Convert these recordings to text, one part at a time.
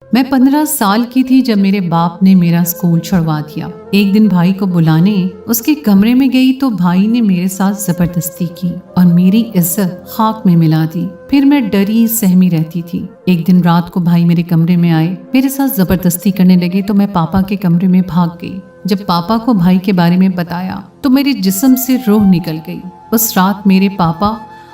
میں 15 سال کی تھی جب میرے باپ نے میرا اسکول چھڑوا دیا۔ ایک دن بھائی کو بلانے اس کے کمرے میں گئی تو بھائی نے میرے ساتھ زبردستی کی اور میری عزت خاک میں ملا دی۔ پھر میں ڈری سہمی رہتی تھی۔ ایک دن رات کو بھائی میرے کمرے میں آئے، میرے ساتھ زبردستی کرنے لگے تو میں پاپا کے کمرے میں بھاگ گئی۔ جب پاپا کو بھائی کے بارے میں بتایا تو میرے جسم سے روح نکل گئی۔ اس رات میرے پاپا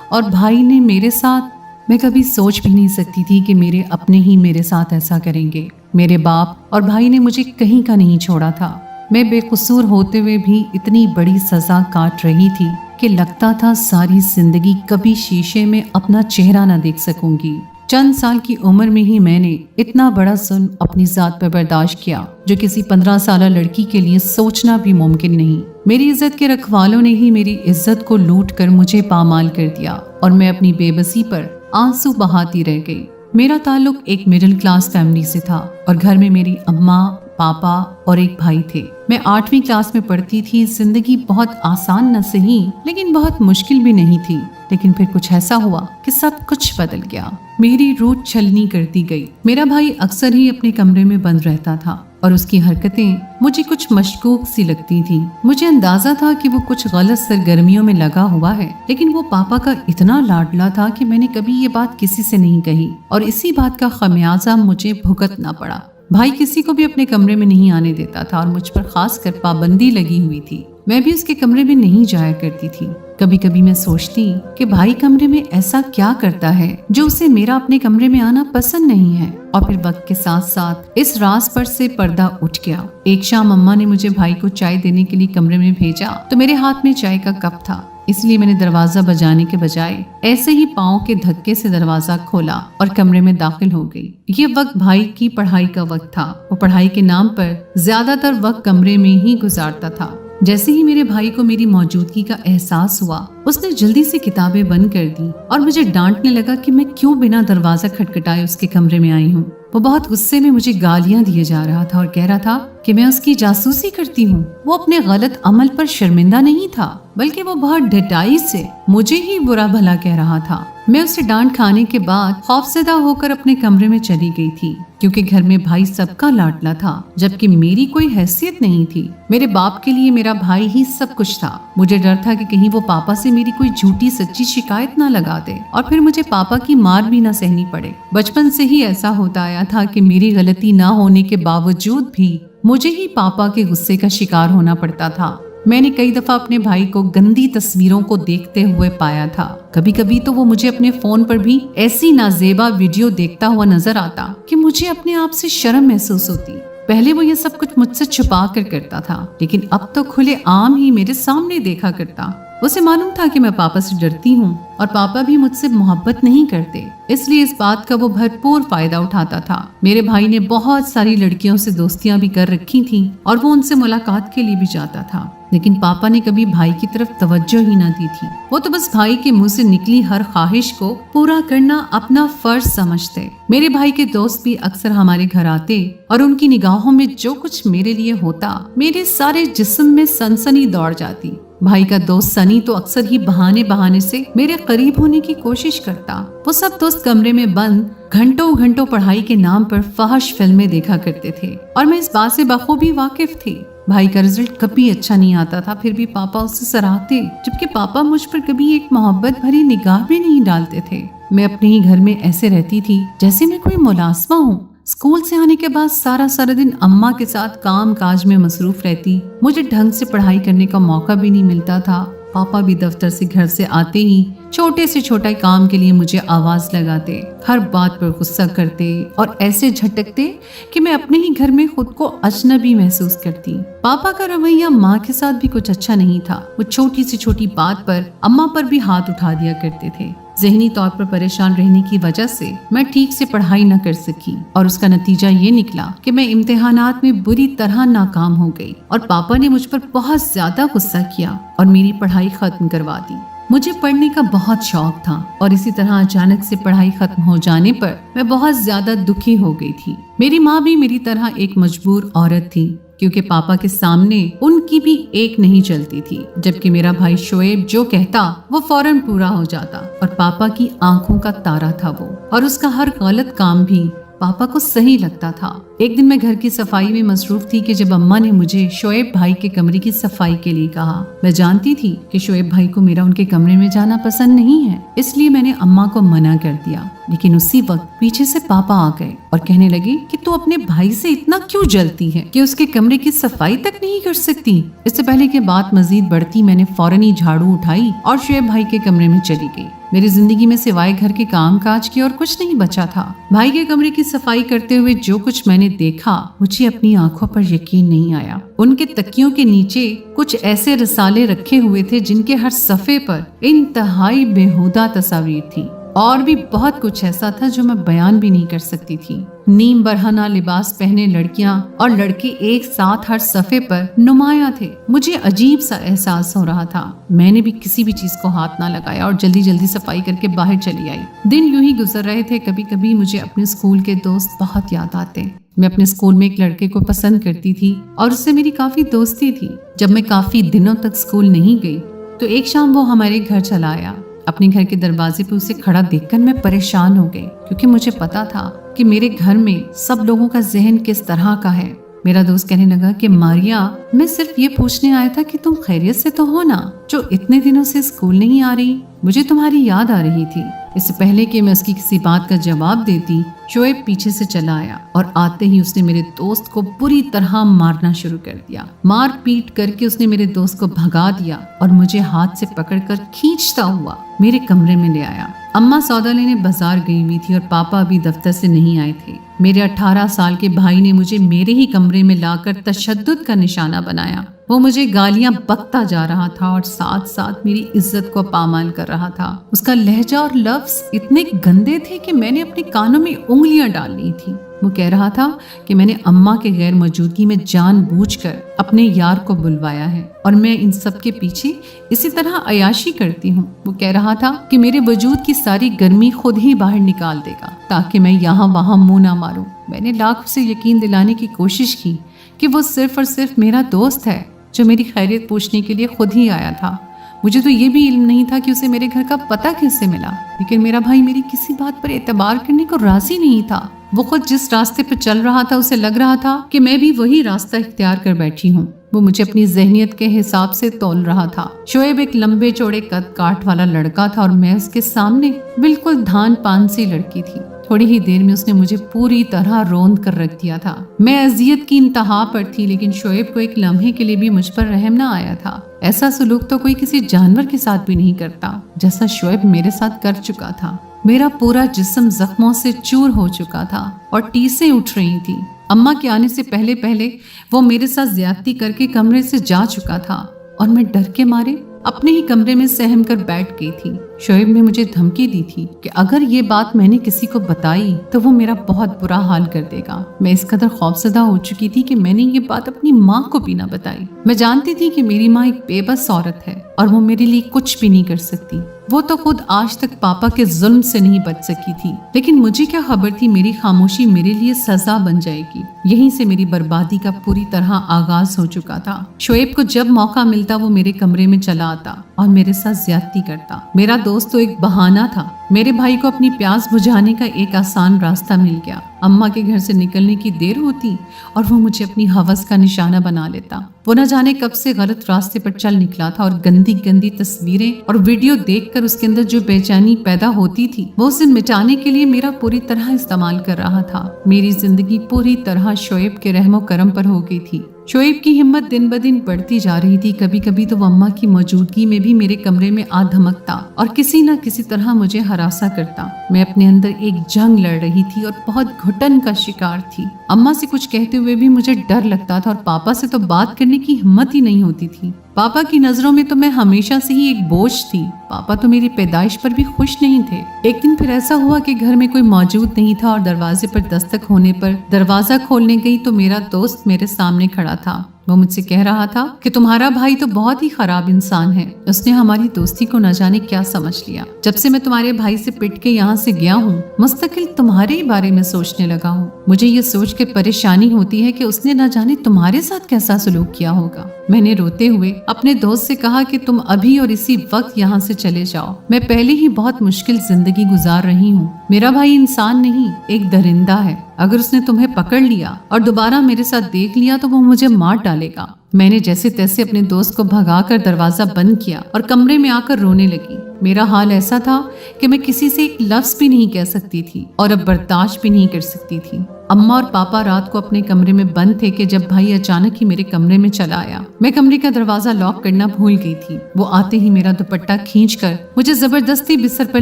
اور بھائی نے میرے ساتھ، میں کبھی سوچ بھی نہیں سکتی تھی کہ میرے اپنے ہی میرے ساتھ ایسا کریں گے۔ میرے باپ اور بھائی نے مجھے کہیں کا نہیں چھوڑا تھا۔ میں بے قصور ہوتے ہوئے بھی اتنی بڑی سزا کاٹ رہی تھی کہ لگتا تھا ساری زندگی کبھی شیشے میں اپنا چہرہ نہ دیکھ سکوں گی۔ چند سال کی عمر میں ہی میں نے اتنا بڑا ظلم اپنی ذات پر برداشت کیا جو کسی 15 سالہ لڑکی کے لیے سوچنا بھی ممکن نہیں۔ میری عزت کے رکھوالوں نے ہی میری عزت کو لوٹ کر مجھے پامال کر دیا اور میں اپنی بے بسی پر آنسو بہاتی رہ گئی۔ میرا تعلق ایک مڈل کلاس فیملی سے تھا اور گھر میں میری اماں، پاپا اور ایک بھائی تھے۔ میں 8ویں کلاس میں پڑھتی تھی۔ زندگی بہت آسان نہ سہی لیکن بہت مشکل بھی نہیں تھی۔ لیکن پھر کچھ ایسا ہوا کہ سب کچھ بدل گیا۔ میری روح چھلنی کرتی گئی۔ میرا بھائی اکثر ہی اپنے کمرے میں بند رہتا تھا اور اس کی حرکتیں مجھے کچھ مشکوک سی لگتی تھیں۔ مجھے اندازہ تھا کہ وہ کچھ غلط سرگرمیوں میں لگا ہوا ہے، لیکن وہ پاپا کا اتنا لاڈلا تھا کہ میں نے کبھی یہ بات کسی سے نہیں کہی اور اسی بات کا خمیازہ مجھے بھگتنا پڑا۔ بھائی کسی کو بھی اپنے کمرے میں نہیں آنے دیتا تھا اور مجھ پر خاص کر پابندی لگی ہوئی تھی۔ میں بھی اس کے کمرے میں نہیں جایا کرتی تھی۔ کبھی کبھی میں سوچتی کہ بھائی کمرے میں ایسا کیا کرتا ہے جو اسے میرا اپنے کمرے میں آنا پسند نہیں ہے، اور پھر وقت کے ساتھ ساتھ اس راز پر سے پردہ اٹھ گیا۔ ایک شام اماں نے مجھے بھائی کو چائے دینے کے لیے کمرے میں بھیجا تو میرے ہاتھ میں چائے کا کپ تھا، اس لیے میں نے دروازہ بجانے کے بجائے ایسے ہی پاؤں کے دھکے سے دروازہ کھولا اور کمرے میں داخل ہو گئی۔ یہ وقت بھائی کی پڑھائی کا وقت تھا۔ وہ پڑھائی کے نام پر زیادہ تر وقت کمرے میں ہی گزارتا تھا۔ جیسے ہی میرے بھائی کو میری موجودگی کا احساس ہوا، اس نے جلدی سے کتابیں بند کر دی اور مجھے ڈانٹنے لگا کہ میں کیوں بنا دروازہ کھٹکھٹائے اس کے کمرے میں آئی ہوں۔ وہ بہت غصے میں مجھے گالیاں دیے جا رہا تھا اور کہہ رہا تھا کہ میں اس کی جاسوسی کرتی ہوں۔ وہ اپنے غلط عمل پر شرمندہ نہیں تھا، بلکہ وہ بہت ڈٹائی سے مجھے ہی برا بھلا کہہ رہا تھا۔ میں اسے ڈانٹ کھانے کے بعد خوفزدہ ہو کر اپنے کمرے میں چلی گئی تھی، کیونکہ گھر میں بھائی سب کا لاڈلا تھا جبکہ میری کوئی حیثیت نہیں تھی۔ میرے باپ کے لیے میرا بھائی ہی سب کچھ تھا۔ مجھے ڈر تھا کہ کہیں وہ پاپا سے میری کوئی جھوٹی سچی شکایت نہ لگا دے اور پھر مجھے پاپا کی مار بھی نہ سہنی پڑے۔ بچپن سے ہی ایسا ہوتا آیا تھا کہ میری غلطی نہ ہونے کے باوجود بھی مجھے ہی پاپا کے غصے کا شکار ہونا پڑتا تھا۔ میں نے کئی دفعہ اپنے بھائی کو گندی تصویروں کو دیکھتے ہوئے پایا تھا۔ کبھی کبھی تو وہ مجھے اپنے فون پر بھی ایسی نازیبا ویڈیو دیکھتا ہوا نظر آتا کہ مجھے اپنے آپ سے شرم محسوس ہوتی۔ پہلے وہ یہ سب کچھ مجھ سے چھپا کر کرتا تھا، لیکن اب تو کھلے عام ہی میرے سامنے دیکھا کرتا۔ اسے معلوم تھا کہ میں پاپا سے ڈرتی ہوں اور پاپا بھی مجھ سے محبت نہیں کرتے، اس لیے اس بات کا وہ بھرپور فائدہ اٹھاتا تھا۔ میرے بھائی نے بہت ساری لڑکیوں سے دوستیاں بھی کر رکھی تھیں اور وہ ان سے ملاقات کے لیے بھی جاتا تھا، لیکن پاپا نے کبھی بھائی کی طرف توجہ ہی نہ دی تھی۔ وہ تو بس بھائی کے منہ سے نکلی ہر خواہش کو پورا کرنا اپنا فرض سمجھتے۔ میرے بھائی کے دوست بھی اکثر ہمارے گھر آتے اور ان کی نگاہوں میں جو کچھ میرے لیے ہوتا، میرے سارے جسم میں سنسنی دوڑ جاتی۔ بھائی کا دوست سنی تو اکثر ہی بہانے سے میرے قریب ہونے کی کوشش کرتا۔ وہ سب دوست کمرے میں بند گھنٹوں گھنٹوں پڑھائی کے نام پر فحش فلمیں دیکھا کرتے تھے اور میں اس بات سے بخوبی واقف تھی۔ بھائی کا رزلٹ کبھی اچھا نہیں آتا تھا، پھر بھی پاپا اسے سراہتے، جبکہ پاپا مجھ پر کبھی ایک محبت بھری نگاہ بھی نہیں ڈالتے تھے۔ میں اپنے ہی گھر میں ایسے رہتی تھی جیسے میں کوئی ملازمہ ہوں۔ اسکول سے آنے کے بعد سارا دن اماں کے ساتھ کام کاج میں مصروف رہتی۔ مجھے ڈھنگ سے پڑھائی کرنے کا موقع بھی نہیں ملتا تھا۔ پاپا بھی دفتر سے گھر سے آتے ہی چھوٹے سے چھوٹا کام کے لیے مجھے آواز لگاتے، ہر بات پر غصہ کرتے اور ایسے جھٹکتے کہ میں اپنے ہی گھر میں خود کو اجنبی محسوس کرتی۔ پاپا کا رویہ ماں کے ساتھ بھی کچھ اچھا نہیں تھا۔ وہ چھوٹی سی چھوٹی بات پر اماں پر بھی ہاتھ اٹھا دیا کرتے تھے۔ ذہنی طور پر پریشان رہنے کی وجہ سے میں ٹھیک سے پڑھائی نہ کر سکی اور اس کا نتیجہ یہ نکلا کہ میں امتحانات میں بری طرح ناکام ہو گئی اور پاپا نے مجھ پر بہت زیادہ غصہ کیا اور میری پڑھائی ختم کروا دی۔ مجھے پڑھنے کا بہت شوق تھا اور اسی طرح اچانک سے پڑھائی ختم ہو جانے پر میں بہت زیادہ دکھی ہو گئی تھی۔ میری ماں بھی میری طرح ایک مجبور عورت تھی، کیونکہ پاپا کے سامنے ان کی بھی ایک نہیں چلتی تھی، جبکہ میرا بھائی شعیب جو کہتا وہ فوراً پورا ہو جاتا اور پاپا کی آنکھوں کا تارا تھا وہ، اور اس کا ہر غلط کام بھی पापा को सही लगता था। एक दिन मैं घर की सफाई में मसरूफ थी कि जब अम्मा ने मुझे शोएब भाई के कमरे की सफाई के लिए कहा। मैं जानती थी कि शोएब भाई को मेरा उनके कमरे में जाना पसंद नहीं है, इसलिए मैंने अम्मा को मना कर दिया। लेकिन उसी वक्त पीछे से पापा आ गए और कहने लगे कि तू अपने भाई से इतना क्यों जलती है कि उसके कमरे की सफाई तक नहीं कर सकती। इससे पहले कि बात मजीद बढ़ती, मैंने फौरन ही झाड़ू उठाई और शोएब भाई के कमरे में चली गई। मेरी जिंदगी में सिवाय घर के काम काज के और कुछ नहीं बचा था। भाई के कमरे की सफाई करते हुए जो कुछ मैंने देखा, मुझे अपनी आंखों पर यकीन नहीं आया। उनके तकियों के नीचे कुछ ऐसे रसाले रखे हुए थे जिनके हर सफ़े पर इंतहाई बेहुदा तस्वीर थी, और भी बहुत कुछ ऐसा था जो मैं बयान भी नहीं कर सकती थी। नीम बरहना लिबास पहने लड़कियां और लड़के एक साथ हर सफ़े पर नुमाया थे। मुझे अजीब सा एहसास हो रहा था। मैंने भी किसी भी चीज को हाथ ना लगाया और जल्दी जल्दी सफाई करके बाहर चली आई। दिन यूं ही गुजर रहे थे। कभी कभी मुझे अपने स्कूल के दोस्त बहुत याद आते। मैं अपने स्कूल में एक लड़के को पसंद करती थी और उससे मेरी काफी दोस्ती थी। जब मैं काफी दिनों तक स्कूल नहीं गई तो एक शाम वो हमारे घर चला आया। अपने घर के दरवाजे पे उसे खड़ा देखकर मैं परेशान हो गई, क्योंकि मुझे पता था कि मेरे घर में सब लोगों का जहन किस तरह का है। मेरा दोस्त कहने लगा कि मारिया, मैं सिर्फ ये पूछने आया था कि तुम खैरियत से तो हो ना, जो इतने दिनों से स्कूल नहीं आ रही। मुझे तुम्हारी याद आ रही थी। इससे पहले कि मैं उसकी किसी बात का जवाब देती, शोएब पीछे से चला आया और आते ही उसने मेरे दोस्त को बुरी तरह मारना शुरू कर दिया। मार पीट करके उसने मेरे दोस्त को भगा दिया और मुझे हाथ से पकड़कर खींचता हुआ मेरे कमरे में ले आया। अम्मा सौदा लेने बाजार गई हुई थी और पापा अभी दफ्तर से नहीं आए थे। मेरे 18 साल के भाई ने मुझे मेरे ही कमरे में लाकर तशद्दुद का निशाना बनाया। वो मुझे गालियां बकता जा रहा था और साथ साथ मेरी इज्जत को पामाल कर रहा था। उसका लहजा और लफ्ज इतने गंदे थे कि मैंने अपने कानों में उंगलियां डाल ली थी। वो कह रहा था कि मैंने अम्मा के गैर मौजूदगी में जानबूझकर अपने यार को बुलवाया है और मैं इन सब के पीछे इसी तरह अयाशी करती हूँ। वो कह रहा था कि मेरे वजूद की सारी गर्मी खुद ही बाहर निकाल देगा ताकि मैं यहाँ वहाँ मुंह ना मारूं। मैंने लाख उसे यकीन दिलाने की कोशिश की कि वो सिर्फ और सिर्फ मेरा दोस्त है जो मेरी खैरियत पूछने के लिए खुद ही आया था। मुझे तो ये भी इल्म नहीं था कि उसे मेरे घर का पता कैसे मिला। लेकिन मेरा भाई मेरी किसी बात पर एतबार करने को राजी नहीं था। वो खुद जिस रास्ते पर चल रहा था उसे लग रहा था कि मैं भी वही रास्ता इख्तियार कर बैठी हूँ। वो मुझे अपनी ज़हनियत के हिसाब से तौल रहा था। शोएब एक लंबे चौड़े कद काठ वाला लड़का था और मैं उसके सामने बिल्कुल धान पान सी लड़की थी। थोड़ी ही देर में उसने मुझे पूरी तरह रौंद कर रख दिया था। मैं अजियत की इंतहा पर थी, लेकिन शोएब को एक लम्हे के लिए भी मुझ पर रहम ना आया था। ऐसा सुलूक तो कोई किसी जानवर के साथ भी नहीं करता जैसा शोएब मेरे साथ कर चुका था। मेरा पूरा जिस्म जख्मों से चूर हो चुका था और टीसें उठ रही थी। अम्मा के आने से पहले पहले वो मेरे साथ ज्यादती करके कमरे से जा चुका था और मैं डर के मारे अपने ही कमरे में सहम कर बैठ गई थी। शोएब ने मुझे धमकी दी थी कि अगर ये बात मैंने किसी को बताई तो वो मेरा बहुत बुरा हाल कर देगा। मैं इस कदर खौफजदा हो चुकी थी कि मैंने ये बात अपनी माँ को भी ना बताई। मैं जानती थी कि मेरी माँ एक बेबस औरत है और वो मेरे लिए कुछ भी नहीं कर सकती। वो तो खुद आज तक पापा के जुल्म से नहीं बच सकी थी, लेकिन मुझे क्या खबर थी मेरी खामोशी मेरे लिए सजा बन जाएगी। यहीं से मेरी बर्बादी का पूरी तरह आगाज हो चुका था। शोएब को जब मौका मिलता वो मेरे कमरे में चला आता और मेरे साथ ज्यादती करता। मेरा दोस्त तो एक बहाना था। मेरे भाई को अपनी प्यास बुझाने का एक आसान रास्ता मिल गया। अम्मा के घर से निकलने की देर होती और वो मुझे अपनी हवस का निशाना बना लेता। वो न जाने कब से गलत रास्ते पर चल निकला था और गंदी गंदी तस्वीरें और वीडियो देखकर उसके अंदर जो बेचैनी पैदा होती थी वो उसे मिटाने के लिए मेरा पूरी तरह इस्तेमाल कर रहा था। मेरी जिंदगी पूरी तरह शोएब के रहमो करम पर हो गई थी। शोएब की हिम्मत दिन ब दिन बढ़ती जा रही थी। कभी कभी तो वो अम्मा की मौजूदगी में भी मेरे कमरे में आ धमकता और किसी न किसी तरह मुझे हरासा करता। मैं अपने अंदर एक जंग लड़ रही थी और बहुत घुटन का शिकार थी। अम्मा से कुछ कहते हुए भी मुझे डर लगता था और पापा से तो बात करने की हिम्मत ही नहीं होती थी। पापा की नजरों में तो मैं हमेशा से ही एक बोझ थी। पापा तो मेरी पैदाइश पर भी खुश नहीं थे। एक दिन फिर ऐसा हुआ कि घर में कोई मौजूद नहीं था और दरवाजे पर दस्तक होने पर दरवाजा खोलने गई तो मेरा दोस्त मेरे सामने खड़ा था। वो मुझसे कह रहा था कि तुम्हारा भाई तो बहुत ही खराब इंसान है, उसने हमारी दोस्ती को न जाने क्या समझ लिया। जब से मैं तुम्हारे भाई से पिट के यहाँ से गया हूँ, मुस्तकिल तुम्हारे ही बारे में सोचने लगा हूँ। मुझे ये सोच के परेशानी होती है कि उसने न जाने तुम्हारे साथ कैसा सलूक किया होगा। मैंने रोते हुए अपने दोस्त से कहा कि तुम अभी और इसी वक्त यहाँ से चले जाओ, मैं पहले ही बहुत मुश्किल जिंदगी गुजार रही हूँ। मेरा भाई इंसान नहीं, एक दरिंदा है। अगर उसने तुम्हें पकड़ लिया और दोबारा मेरे साथ देख लिया तो वो मुझे मार डालेगा। मैंने जैसे तैसे अपने दोस्त को भगाकर दरवाजा बंद किया और कमरे में आकर रोने लगी। मेरा हाल ऐसा था कि मैं किसी से एक लफ्ज भी नहीं कह सकती थी और अब बर्दाश्त भी नहीं कर सकती थी। अम्मा और पापा रात को अपने कमरे में बंद थे कि जब भाई अचानक ही मेरे कमरे में चला आया। मैं कमरे का दरवाजा लॉक करना भूल गई थी। वो आते ही मेरा दुपट्टा खींचकर मुझे जबरदस्ती बिस्तर पर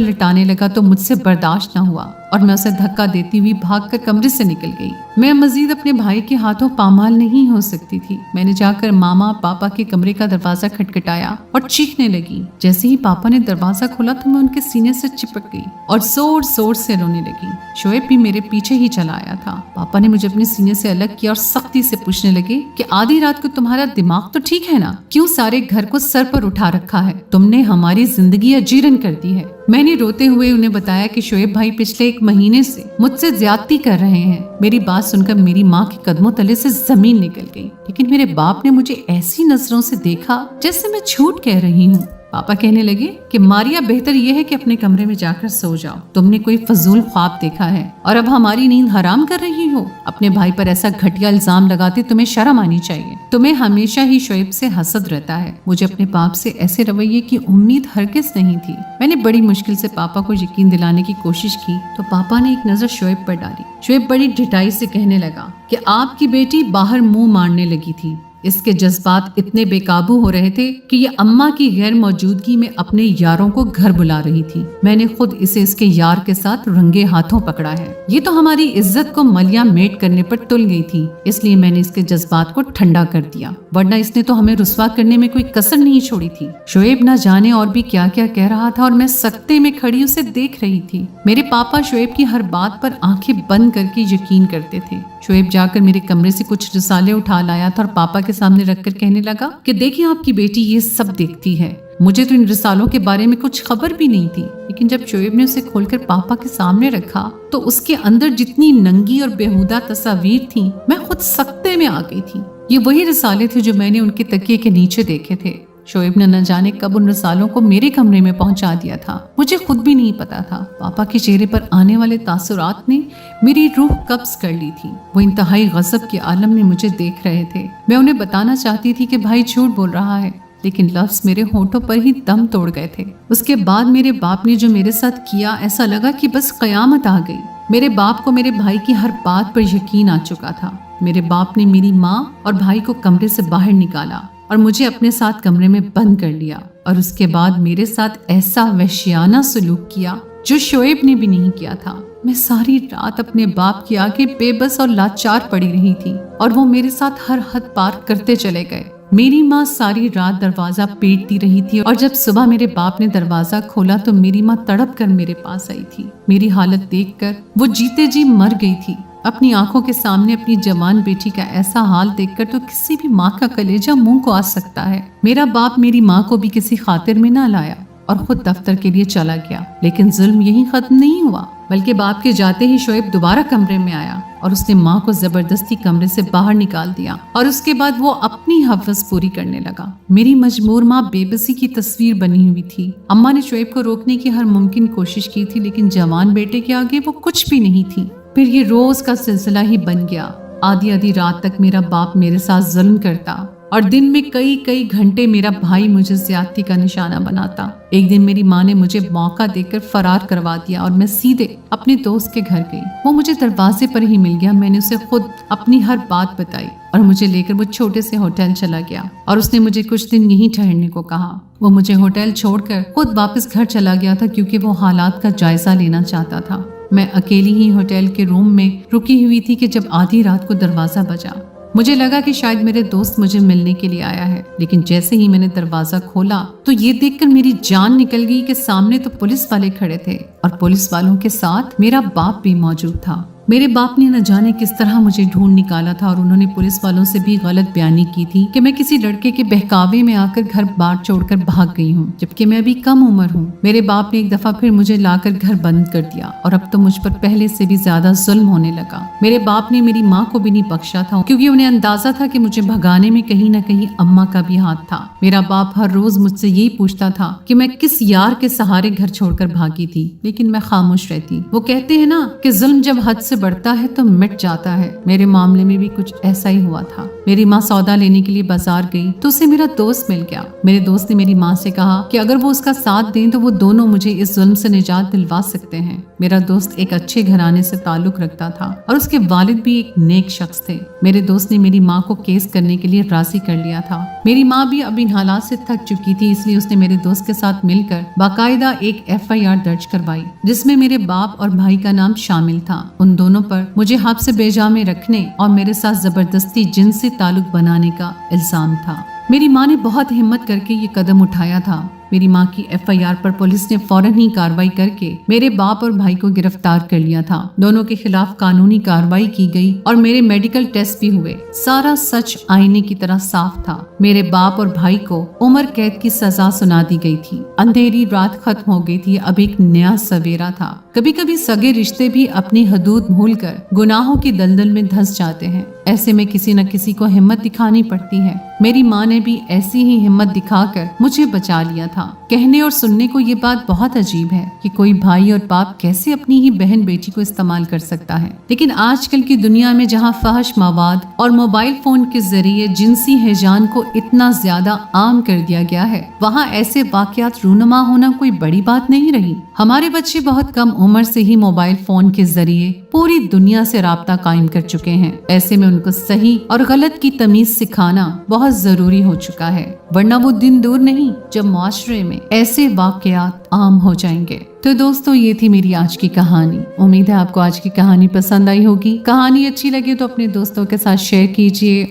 लिटाने लगा तो मुझसे बर्दाश्त न हुआ और मैं उसे धक्का देती हुई भागकर कमरे से निकल गई। मैं मजीद अपने भाई के हाथों पामाल नहीं हो सकती थी। मैंने जाकर मामा पापा के कमरे का दरवाजा खटखटाया और चीखने लगी। जैसे ही पापा ने दरवाजा खोला तो मैं उनके सीने से चिपक गई और जोर जोर से रोने लगी। शोएब भी मेरे पीछे ही चला आया था। पापा ने मुझे अपने सीने से अलग किया और सख्ती से पूछने लगे कि आधी रात को तुम्हारा दिमाग तो ठीक है ना, क्यों सारे घर को सर पर उठा रखा है? तुमने हमारी जिंदगी अजीरन कर दी है। मैंने रोते हुए उन्हें बताया कि शोएब भाई पिछले 1 महीने से मुझसे ज्यादती कर रहे हैं। मेरी बात सुनकर मेरी माँ के कदमों तले से जमीन निकल गई, लेकिन मेरे बाप ने मुझे ऐसी नजरों से देखा जैसे मैं झूठ कह रही हूँ। पापा कहने लगे कि मारिया, बेहतर यह है कि अपने कमरे में जाकर सो जाओ। तुमने कोई फजूल ख्वाब देखा है और अब हमारी नींद हराम कर रही हो। अपने भाई पर ऐसा घटिया इल्जाम लगाते तुम्हें शर्म आनी चाहिए। तुम्हें हमेशा ही शोएब से हसद रहता है। मुझे अपने बाप से ऐसे रवैये की उम्मीद हरगिज नहीं थी। मैंने बड़ी मुश्किल से पापा को यकीन दिलाने की कोशिश की तो पापा ने एक नजर शोएब पर डाली। शोएब बड़ी ढिठाई से कहने लगा कि आपकी बेटी बाहर मुंह मारने लगी थी। इसके जज्बात इतने बेकाबू हो रहे थे कि ये अम्मा की गैर मौजूदगी में अपने यारों को घर बुला रही थी। मैंने खुद इसे इसके यार के साथ रंगे हाथों पकड़ा है। ये तो हमारी इज्जत को मलिया मेट करने पर तुल गई थी, इसलिए मैंने इसके जज्बात को ठंडा कर दिया, वरना इसने तो हमें रुस्वा करने में कोई कसर नहीं छोड़ी थी। शोएब न जाने और भी क्या क्या कह रहा था और मैं सकते में खड़ी उसे देख रही थी। मेरे पापा शोएब की हर बात पर आंखें बंद करके यकीन करते थे। शोएब जाकर मेरे कमरे से कुछ रिसाले उठा लाया था और पापा के सामने रखकर कहने लगा कि देखिए आपकी बेटी ये सब देखती है। मुझे तो इन रिसालों के बारे में कुछ खबर भी नहीं थी, लेकिन जब शोएब ने उसे खोलकर पापा के सामने रखा तो उसके अंदर जितनी नंगी और बेहुदा तस्वीर थी, मैं खुद सकते में आ गई थी। ये वही रिसाले थे जो मैंने उनके तकिए के नीचे देखे थे। शोएब ने न जाने कब उन रिसालों को मेरे कमरे में पहुंचा दिया था, मुझे खुद भी नहीं पता था। पापा के चेहरे पर आने वाले तासुरात ने मेरी रूह कब्ज कर ली थी। वो इंतहाई गजब के आलम में मुझे देख रहे थे। मैं उन्हें बताना चाहती थी कि भाई झूठ बोल रहा है, लेकिन लफ्ज मेरे होठों पर ही दम तोड़ गए थे। उसके बाद मेरे बाप ने जो मेरे साथ किया, ऐसा लगा कि बस कयामत आ गई। मेरे बाप को मेरे भाई की हर बात पर यकीन आ चुका था। मेरे बाप ने मेरी माँ और भाई को कमरे से बाहर निकाला और मुझे अपने साथ कमरे में बंद कर लिया और उसके बाद मेरे साथ ऐसा वहशियाना सलूक किया जो शोएब ने भी नहीं किया था। मैं सारी रात अपने बाप की आगे बेबस और लाचार पड़ी रही थी और वो मेरे साथ हर हद पार करते चले गए। मेरी माँ सारी रात दरवाजा पीटती रही थी और जब सुबह मेरे बाप ने दरवाजा खोला तो मेरी माँ तड़प कर मेरे पास आई थी। मेरी हालत देखकर वो जीते जी मर गई थी। अपनी आंखों के सामने अपनी जवान बेटी का ऐसा हाल देखकर तो किसी भी माँ का कलेजा मुंह को आ सकता है। मेरा बाप मेरी माँ को भी किसी खातिर में ना लाया और खुद दफ्तर के लिए चला गया, लेकिन जुल्म यही खत्म नहीं हुआ, बल्कि बाप के जाते ही शोएब दोबारा कमरे में आया और उसने माँ को जबरदस्ती कमरे से बाहर निकाल दिया और उसके बाद वो अपनी हवस पूरी करने लगा। मेरी मजबूर माँ बेबसी की तस्वीर बनी हुई थी। अम्मा ने शोएब को रोकने की हर मुमकिन कोशिश की थी, लेकिन जवान बेटे के आगे वो कुछ भी नहीं थी। फिर ये रोज का सिलसिला ही बन गया। आधी आधी रात तक मेरा बाप मेरे साथ जुल्म करता और दिन में कई कई घंटे मेरा भाई मुझे ज्यादती का निशाना बनाता। एक दिन मेरी माँ ने मुझे मौका देकर फरार करवा दिया और मैं सीधे अपने दोस्त के घर गई। वो मुझे दरवाजे पर ही मिल गया। मैंने उसे खुद अपनी हर बात बताई और मुझे लेकर वो छोटे से होटल चला गया और उसने मुझे कुछ दिन यहीं ठहरने को कहा। वो मुझे होटल छोड़कर खुद वापस घर चला गया था क्योंकि वो हालात का जायजा लेना चाहता था। मैं अकेली ही होटल के रूम में रुकी हुई थी कि जब आधी रात को दरवाजा बजा। मुझे लगा कि शायद मेरे दोस्त मुझे मिलने के लिए आया है, लेकिन जैसे ही मैंने दरवाजा खोला तो ये देखकर मेरी जान निकल गई कि सामने तो पुलिस वाले खड़े थे और पुलिस वालों के साथ मेरा बाप भी मौजूद था। मेरे बाप ने न जाने किस तरह मुझे ढूंढ निकाला था और उन्होंने पुलिस वालों से भी गलत बयानी की थी कि मैं किसी लड़के के बहकावे में आकर घर बार छोड़कर भाग गई हूँ, जबकि मैं अभी कम उम्र हूँ। मेरे बाप ने एक दफा फिर मुझे लाकर घर बंद कर दिया और अब तो मुझ पर पहले से भी ज्यादा जुल्म होने लगा। मेरे बाप ने मेरी माँ को भी नहीं बख्शा था, क्योंकि उन्हें अंदाजा था कि मुझे भगाने में कहीं न कहीं अम्मा का भी हाथ था। मेरा बाप हर रोज मुझसे यही पूछता था कि मैं किस यार के सहारे घर छोड़कर भागी थी, लेकिन मैं खामोश रहती। वो कहते हैं ना कि जुल्म जब हद से बढ़ता है तो मिट जाता है। मेरे मामले में भी कुछ ऐसा ही हुआ था। मेरी माँ सौदा लेने के लिए बाजार गई तो उसे मेरा दोस्त मिल गया। मेरे दोस्त ने मेरी माँ से कहा कि अगर वो उसका साथ दें तो वो दोनों मुझे इस जुल्म से निजात दिलवा सकते हैं। मेरा दोस्त एक अच्छे घराने से ताल्लुक रखता था और उसके वालिद भी एक नेक शख्स थे। मेरे दोस्त ने मेरी माँ को केस करने के लिए राजी कर लिया था। मेरी माँ भी अब इन हालात से थक चुकी थी, इसलिए उसने मेरे दोस्त के साथ मिलकर बाकायदा एक FIR दर्ज करवाई, जिसमें मेरे बाप और भाई का नाम शामिल था। उन दोनों पर मुझे हब्स बेजा में रखने और मेरे साथ जबरदस्ती जिनसी ताल्लुक बनाने का इल्जाम था। मेरी माँ ने बहुत हिम्मत करके ये कदम उठाया था। मेरी माँ की FIR पर पुलिस ने फौरन ही कार्रवाई करके मेरे बाप और भाई को गिरफ्तार कर लिया था। दोनों के खिलाफ कानूनी कार्रवाई की गई और मेरे मेडिकल टेस्ट भी हुए। सारा सच आईने की तरह साफ था। मेरे बाप और भाई को उम्र कैद की सजा सुना दी गई थी। अंधेरी रात खत्म हो गई थी, अब एक नया सवेरा था। कभी कभी सगे रिश्ते भी अपनी हदूद भूलकर गुनाहों की दलदल में धंस जाते हैं। ऐसे में किसी न किसी को हिम्मत दिखानी पड़ती है। मेरी माँ ने भी ऐसी ही हिम्मत दिखाकर मुझे बचा लिया था। कहने और सुनने को ये बात बहुत अजीब है कि कोई भाई और बाप कैसे अपनी ही बहन बेटी को इस्तेमाल कर सकता है, लेकिन आजकल की दुनिया में जहाँ फहश मवाद और मोबाइल फोन के जरिए जिनसी हिजान को इतना ज्यादा आम कर दिया गया है, वहाँ ऐसे वाकयात रूनुमा होना कोई बड़ी बात नहीं रही। हमारे बच्चे बहुत कम उम्र से ही मोबाइल फोन के जरिए पूरी दुनिया से राब्ता कायम कर चुके हैं। ऐसे में उनको सही और गलत की तमीज सिखाना बहुत जरूरी हो चुका है, वरना वो दिन दूर नहीं जब माशरे में ऐसे वाकयात आम हो जाएंगे। तो दोस्तों, ये थी मेरी आज की कहानी। उम्मीद है आपको आज की कहानी पसंद आई होगी। कहानी अच्छी लगे तो अपने दोस्तों के साथ शेयर कीजिए।